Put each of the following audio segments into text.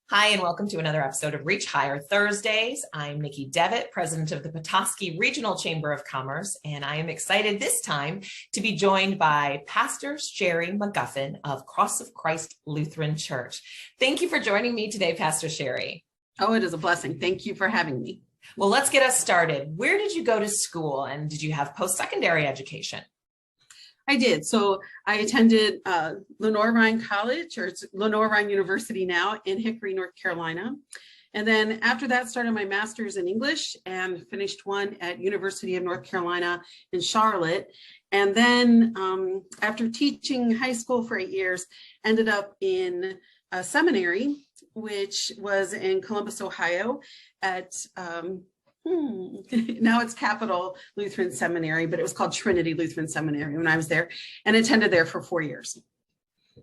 Hi, and welcome to another episode of Reach Higher Thursdays. I'm Nikki Devitt, president of the Petoskey Regional Chamber of Commerce, and I am excited this time to be joined by Pastor Sherry McGuffin of Cross of Christ Lutheran Church. Thank you for joining me today, Pastor Sherry. Oh, it is a blessing. Thank you for having me. Well, let's get us started. Where did you go to school, and did you have post-secondary education? I did. So I attended Lenore-Ryan College, or it's Lenore-Ryan University now, in Hickory, North Carolina. And then after that, started my master's in English and finished one at University of North Carolina in Charlotte. And then after teaching high school for 8 years, ended up in a seminary, which was in Columbus, Ohio at now it's Capital Lutheran Seminary, but it was called Trinity Lutheran Seminary when I was there, and attended there for 4 years.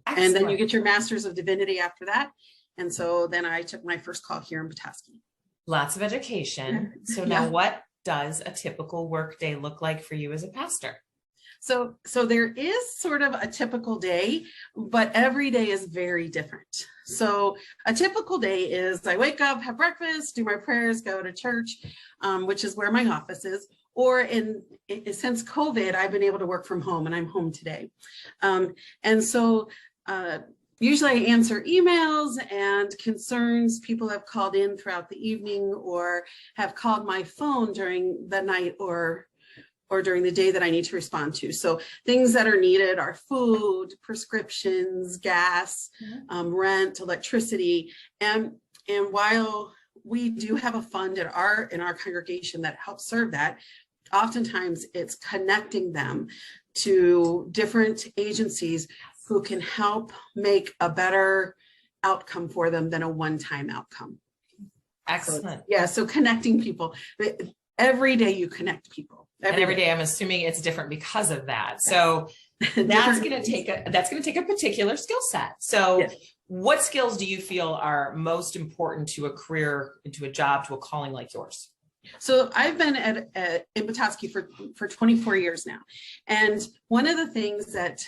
Excellent. And then you get your Master's of Divinity after that. And so then I took my first call here in Petoskey. Lots of education. So now what does a typical workday look like for you as a pastor? So there is sort of a typical day, but every day is very different. So a typical day is I wake up, have breakfast, do my prayers, go to church, which is where my office is. Or since COVID, I've been able to work from home, and I'm home today. Usually I answer emails and concerns people have called in throughout the evening, or have called my phone during the night or during the day that I need to respond to. So things that are needed are food, prescriptions, gas, rent, electricity. And while we do have a fund in our congregation that helps serve that, oftentimes it's connecting them to different agencies who can help make a better outcome for them than a one-time outcome. Excellent. So connecting people. Every day you connect people. Every day I'm assuming it's different because of that. So that's going to take a particular skill set. So what skills do you feel are most important to a career, into a job, to a calling like yours? So I've been in Petoskey for 24 years now. And one of the things that,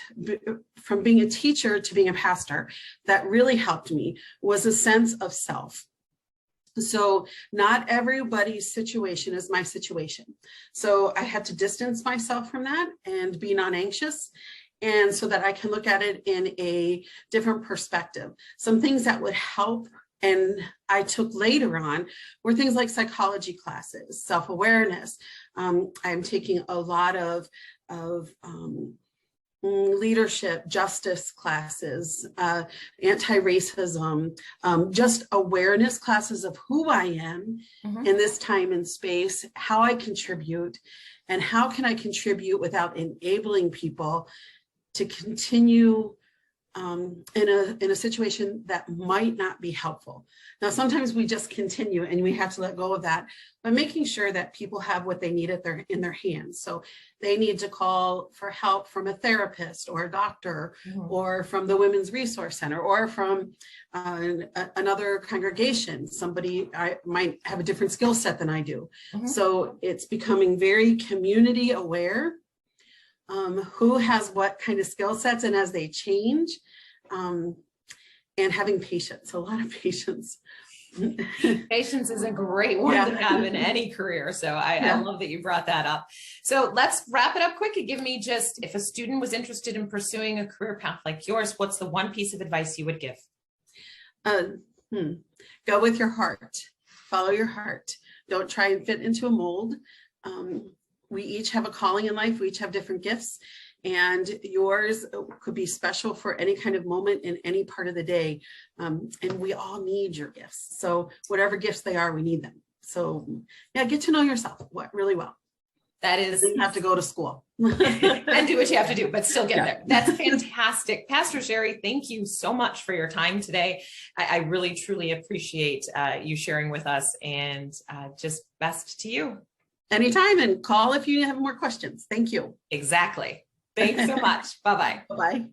from being a teacher to being a pastor, that really helped me was a sense of self. So not everybody's situation is my situation. So I had to distance myself from that and be non-anxious, and so that I can look at it in a different perspective. Some things that would help, and I took later on, were things like psychology classes, self-awareness. I'm taking a lot of leadership, justice classes, anti-racism, just awareness classes of who I am in this time and space, how I contribute, and how can I contribute without enabling people to continue in a situation that might not be helpful. Now, sometimes we just continue and we have to let go of that, but making sure that people have what they need in their hands. So they need to call for help from a therapist or a doctor, or from the Women's Resource Center, or from another congregation. Somebody I might have a different skill set than I do. So it's becoming very community aware. Who has what kind of skill sets, and as they change, and having patience, a lot of patience. Patience is a great one to have in any career. So I love that you brought that up. So let's wrap it up quick and give me just, if a student was interested in pursuing a career path like yours, what's the one piece of advice you would give? Go with your heart, follow your heart. Don't try and fit into a mold. We each have a calling in life. We each have different gifts, and yours could be special for any kind of moment in any part of the day. And we all need your gifts. So whatever gifts they are, we need them. So get to know yourself really well. That is, you have to go to school and do what you have to do, but still get there. That's fantastic. Pastor Sherry, thank you so much for your time today. I really, truly appreciate you sharing with us, and just best to you. Anytime, and call if you have more questions. Thank you. Exactly. Thanks so much. Bye-bye. Bye-bye.